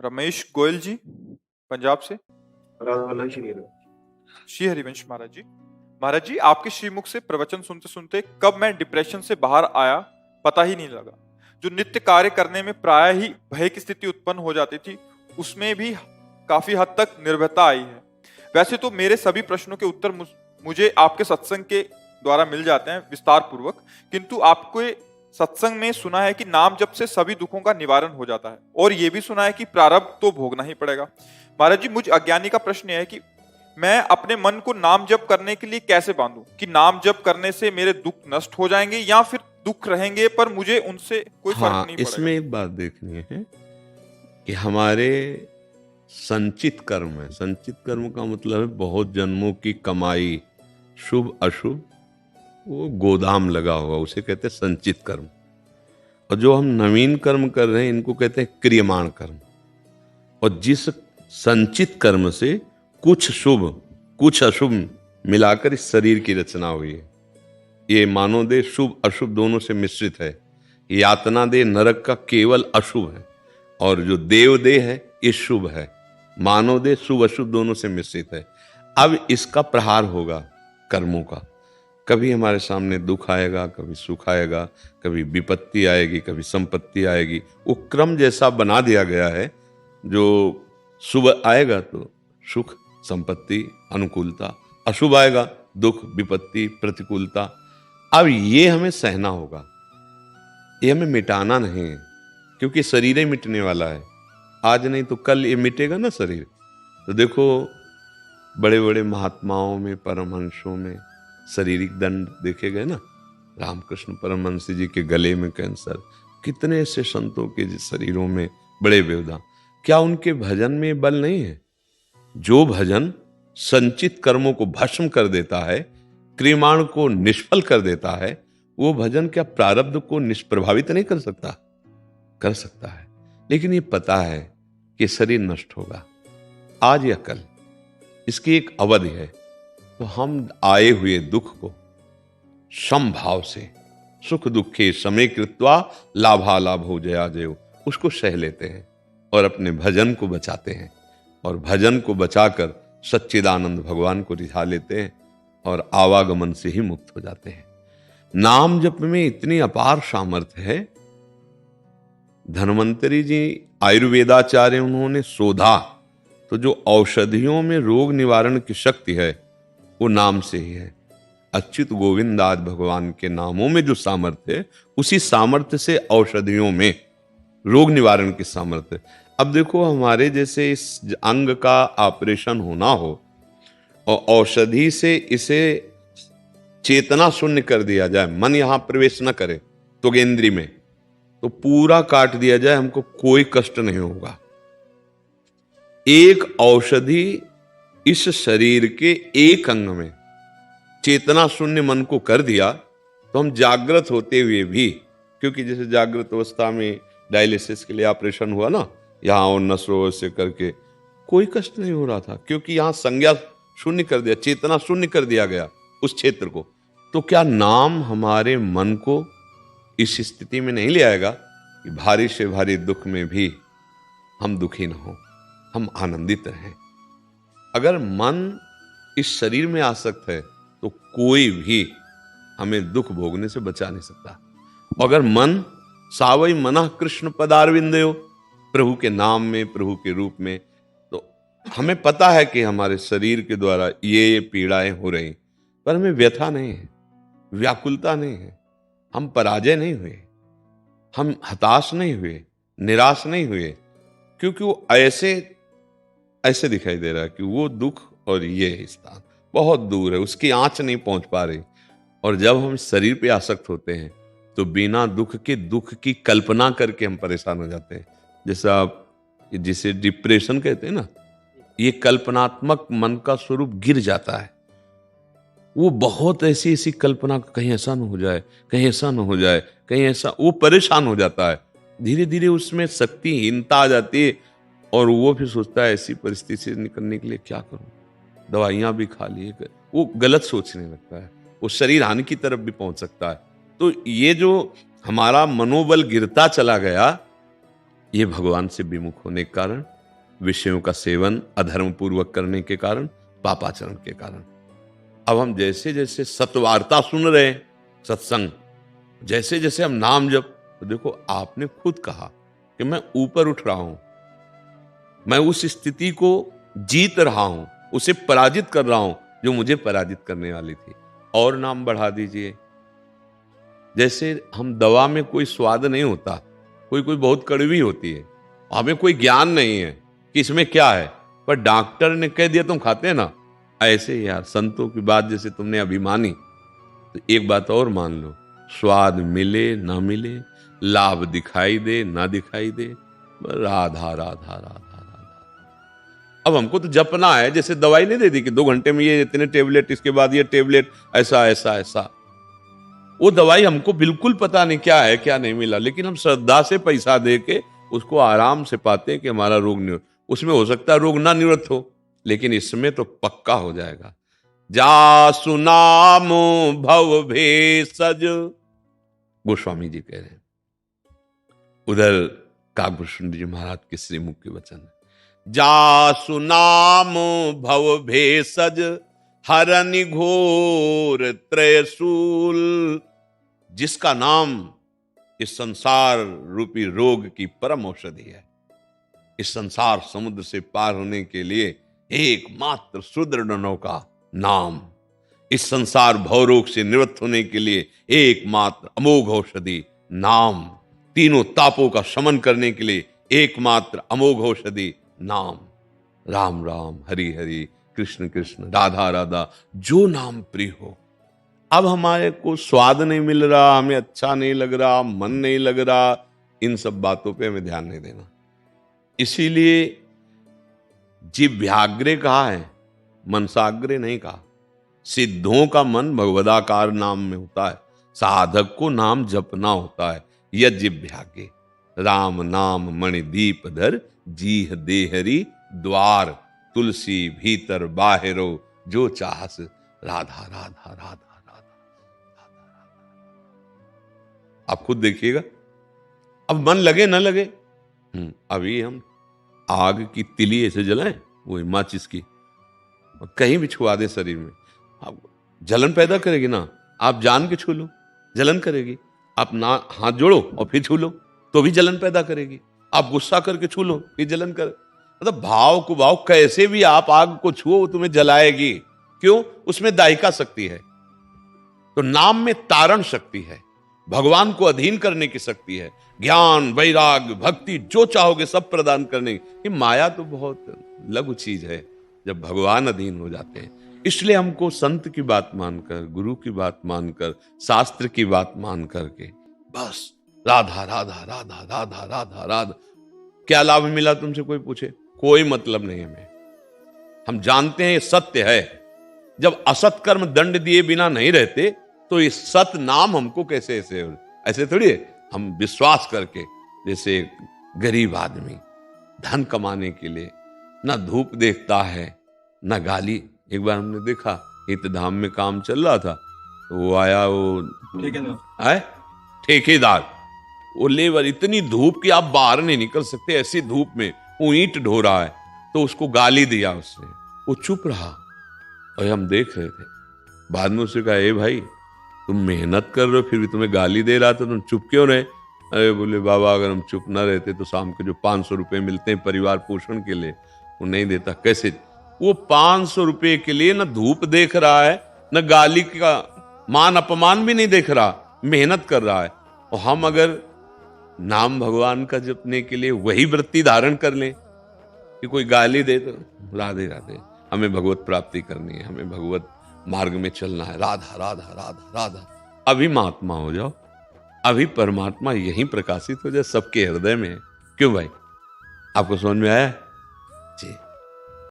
रमेश गोयल जी, पंजाब से। राधा श्री श्री हरिवंश महाराज जी। महाराज जी, आपके श्रीमुख से प्रवचन सुनते सुनते कब मैं डिप्रेशन से बाहर आया पता ही नहीं लगा। जो नित्य कार्य करने में प्राय ही भय की स्थिति उत्पन्न हो जाती थी, उसमें भी काफी हद तक निर्भयता आई है। वैसे तो मेरे सभी प्रश्नों के उत्तर मुझे आपके सत्संग के द्वारा मिल जाते हैं विस्तार पूर्वक, किंतु आपके सत्संग में सुना है कि नाम जप से सभी दुखों का निवारण हो जाता है, और यह भी सुना है कि प्रारब्ध तो भोगना ही पड़ेगा। महाराज जी, मुझ अज्ञानी का प्रश्न है कि मैं अपने मन को नाम जप करने के लिए कैसे बांधूं कि नाम जप करने से मेरे दुख नष्ट हो जाएंगे या फिर दुख रहेंगे पर मुझे उनसे कोई फर्क नहीं पड़ेगा। इसमें एक बात देखनी है कि हमारे संचित कर्म है। संचित कर्म का मतलब है बहुत जन्मों की कमाई, शुभ अशुभ, वो गोदाम लगा हुआ, उसे कहते हैं संचित कर्म। और जो हम नवीन कर्म कर रहे हैं इनको कहते हैं क्रियमाण कर्म। और जिस संचित कर्म से कुछ शुभ कुछ अशुभ मिलाकर इस शरीर की रचना हुई है। ये मानव देह शुभ अशुभ दोनों से मिश्रित है। यातना देह नरक का केवल अशुभ है, और जो देव देह है ये शुभ है। मानव देह शुभ अशुभ दोनों से मिश्रित है। अब इसका प्रहार होगा कर्मों का। कभी हमारे सामने दुख आएगा, कभी सुख आएगा, कभी विपत्ति आएगी, कभी संपत्ति आएगी। वो क्रम जैसा बना दिया गया है। जो शुभ आएगा तो सुख, संपत्ति, अनुकूलता, अशुभ आएगा दुख, विपत्ति, प्रतिकूलता। अब ये हमें सहना होगा, ये हमें मिटाना नहीं है, क्योंकि शरीर ही मिटने वाला है। आज नहीं तो कल ये मिटेगा ना शरीर। तो देखो बड़े बड़े महात्माओं में, परमहंसों में शारीरिक दंड देखे गए ना। रामकृष्ण परमहंस जी के गले में कैंसर, कितने ऐसे संतों के शरीरों में बड़े व्यवधान। क्या उनके भजन में बल नहीं है? जो भजन संचित कर्मों को भस्म कर देता है, क्रियमाण को निष्फल कर देता है, वो भजन क्या प्रारब्ध को निष्प्रभावित नहीं कर सकता? कर सकता है। लेकिन ये पता है कि शरीर नष्ट होगा आज या कल, इसकी एक अवधि है। तो हम आए हुए दुख को समभाव से, सुख दुखे समय कृत्वा लाभालाभो जया जयो, उसको सह लेते हैं और अपने भजन को बचाते हैं। और भजन को बचाकर सच्चिदानंद भगवान को रिझा लेते हैं और आवागमन से ही मुक्त हो जाते हैं। नाम जप में इतनी अपार सामर्थ्य है। धन्वंतरी जी आयुर्वेदाचार्य, उन्होंने शोधा तो जो औषधियों में रोग निवारण की शक्ति है वो नाम से ही है। अच्युत गोविंद आदि भगवान के नामों में जो सामर्थ्य है, उसी सामर्थ्य से औषधियों में रोग निवारण की सामर्थ्य। अब देखो हमारे जैसे इस अंग का ऑपरेशन होना हो और औषधि से इसे चेतना शून्य कर दिया जाए, मन यहां प्रवेश न करे तो गेंद्री में, तो पूरा काट दिया जाए, हमको कोई कष्ट नहीं होगा। एक औषधि इस शरीर के एक अंग में चेतना शून्य मन को कर दिया तो हम जागृत होते हुए भी, क्योंकि जैसे जागृत अवस्था में डायलिसिस के लिए ऑपरेशन हुआ ना, यहां और नसों से करके कोई कष्ट नहीं हो रहा था, क्योंकि यहां संज्ञा शून्य कर दिया, चेतना शून्य कर दिया गया उस क्षेत्र को। तो क्या नाम हमारे मन को इस स्थिति में नहीं ले आएगा कि भारी से भारी दुख में भी हम दुखी न हो, हम आनंदित रहें? अगर मन इस शरीर में आसक्त है तो कोई भी हमें दुख भोगने से बचा नहीं सकता। अगर मन सावई मना कृष्ण पदारविंदयो, प्रभु के नाम में, प्रभु के रूप में, तो हमें पता है कि हमारे शरीर के द्वारा ये पीड़ाएं हो रही, पर हमें व्यथा नहीं है, व्याकुलता नहीं है, हम पराजय नहीं हुए, हम हताश नहीं हुए, निराश नहीं हुए, क्योंकि वो ऐसे दिखाई दे रहा है कि वो दुख और ये स्थान बहुत दूर है, उसकी आंच नहीं पहुंच पा रही। और जब हम शरीर पे आसक्त होते हैं तो बिना दुख के दुख की कल्पना करके हम परेशान हो जाते हैं। जैसा आप जिसे डिप्रेशन कहते हैं ना, ये कल्पनात्मक मन का स्वरूप गिर जाता है। वो बहुत ऐसी ऐसी कल्पना, कहीं ऐसा न हो जाए, कहीं ऐसा न हो जाए, कहीं ऐसा, वो परेशान हो जाता है। धीरे धीरे उसमें शक्तिहीनता आ जाती है और वो फिर सोचता है ऐसी परिस्थिति से निकलने के लिए क्या करूं, दवाइयां भी खा लिए, वो गलत सोचने लगता है, वो शरीर हानि की तरफ भी पहुंच सकता है। तो ये जो हमारा मनोबल गिरता चला गया, ये भगवान से विमुख होने के कारण विषयों का सेवन अधर्म पूर्वक करने के कारण, पापाचरण के कारण। अब हम जैसे जैसे सत्वार्ता सुन रहे हैं, सत्संग, जैसे जैसे हम नाम जप, तो देखो आपने खुद कहा कि मैं ऊपर उठ रहा हूं, मैं उस स्थिति को जीत रहा हूं, उसे पराजित कर रहा हूं जो मुझे पराजित करने वाली थी। और नाम बढ़ा दीजिए। जैसे हम दवा में कोई स्वाद नहीं होता, कोई कोई बहुत कड़वी होती है, हमें कोई ज्ञान नहीं है कि इसमें क्या है, पर डॉक्टर ने कह दिया तुम खाते हैं ना। ऐसे यार संतों की बात जैसे तुमने अभी मानी, तो एक बात और मान लो, स्वाद मिले ना मिले, लाभ दिखाई दे ना दिखाई दे, राधा राधा राधा राधा। अब हमको तो जपना है, जैसे दवाई नहीं दे दी कि 2 घंटे में ये इतने टेबलेट, इसके बाद ये टेबलेट, ऐसा ऐसा ऐसा। वो दवाई हमको बिल्कुल पता नहीं क्या है क्या नहीं मिला, लेकिन हम श्रद्धा से पैसा दे के उसको आराम से पाते हैं कि हमारा रोग निवृत्त। उसमें हो सकता है रोग ना निवृत्त हो, लेकिन इसमें तो पक्का हो जाएगा। जा सुनाम भव भेषज, गोस्वामी जी कह रहे हैं। उधर काकभूषण जी महाराज के श्रीमुख के वचन है, जा सुनाम भव भेषज हरनि घोर त्रयशूल। जिसका नाम इस संसार रूपी रोग की परम औषधि है। इस संसार समुद्र से पार होने के लिए एकमात्र सुदृढ़ नौका नाम। इस संसार भवरोग से निवृत्त होने के लिए एकमात्र अमोघ औषधि नाम। तीनों तापों का शमन करने के लिए एकमात्र अमोघ औषधि नाम। राम राम हरि हरि कृष्ण कृष्ण राधा राधा, जो नाम प्रिय हो। अब हमारे को स्वाद नहीं मिल रहा, हमें अच्छा नहीं लग रहा, मन नहीं लग रहा, इन सब बातों पे हमें ध्यान नहीं देना। इसीलिए जिह्वाग्रे कहा है, मनसाग्रे नहीं कहा। सिद्धों का मन भगवदाकार नाम में होता है, साधक को नाम जपना होता है। यह जिह्वाग्रे राम नाम मणिदीप धर, जीह देहरी द्वार, तुलसी भीतर बाहिरो, जो चाहस राधा राधा राधा राधा। आप खुद देखिएगा, अब मन लगे ना लगे। अभी हम आग की तिली ऐसे जलाएं, वो माचिस की, कहीं भी छुआ दे शरीर में, आप जलन पैदा करेगी ना। आप जान के छू लो, जलन करेगी। आप ना हाथ जोड़ो और फिर छू लो, तो भी जलन पैदा करेगी। आप गुस्सा करके छू लो, फिर जलन कर, मतलब भाव को भाव कैसे भी आप आग को छुओ वो तुम्हें जलाएगी। क्यों? उसमें दायिका शक्ति है। तो नाम में तारण शक्ति है, भगवान को अधीन करने की शक्ति है। ज्ञान वैराग्य भक्ति जो चाहोगे सब प्रदान करने की। माया तो बहुत लघु चीज है जब भगवान अधीन हो जाते हैं। इसलिए हमको संत की बात मानकर, गुरु की बात मानकर, शास्त्र की बात मान करके बस राधा राधा राधा राधा राधा राधा। क्या लाभ मिला तुमसे कोई पूछे? कोई मतलब नहीं हमें। हम जानते हैं ये सत्य है। जब असत कर्म दंड दिए बिना नहीं रहते तो ये सत नाम हमको कैसे ऐसे थोड़ी है। हम विश्वास करके, जैसे गरीब आदमी धन कमाने के लिए ना धूप देखता है ना गाली। एक बार हमने देखा हितधाम में काम चल रहा था, तो वो आया, वो ठेकेदार, वो लेबर, इतनी धूप कि आप बाहर नहीं निकल सकते, ऐसी धूप में वो ईंट ढो रहा है, तो उसको गाली दिया उसने। वो चुप रहा और हम देख रहे थे। बाद में उससे कहा, ए भाई तुम मेहनत कर रहे हो फिर भी तुम्हें गाली दे रहा था, तुम चुप क्यों रहे? अरे बोले बाबा अगर हम चुप ना रहते तो शाम को जो 500 रुपए मिलते हैं परिवार पोषण के लिए वो नहीं देता। कैसे? वो 500 रुपए के लिए ना धूप देख रहा है, ना गाली का मान अपमान भी नहीं देख रहा, मेहनत कर रहा है। और हम अगर नाम भगवान का जपने के लिए वही वृत्ति धारण कर लें कि कोई गाली दे तो राधे राधे, हमें भगवत प्राप्ति करनी है, हमें भगवत मार्ग में चलना है, राधा राधा राधा राधा। अभी महात्मा हो जाओ, अभी परमात्मा यहीं प्रकाशित हो जाए, सबके हृदय में है। क्यों भाई? आपको समझ में आया?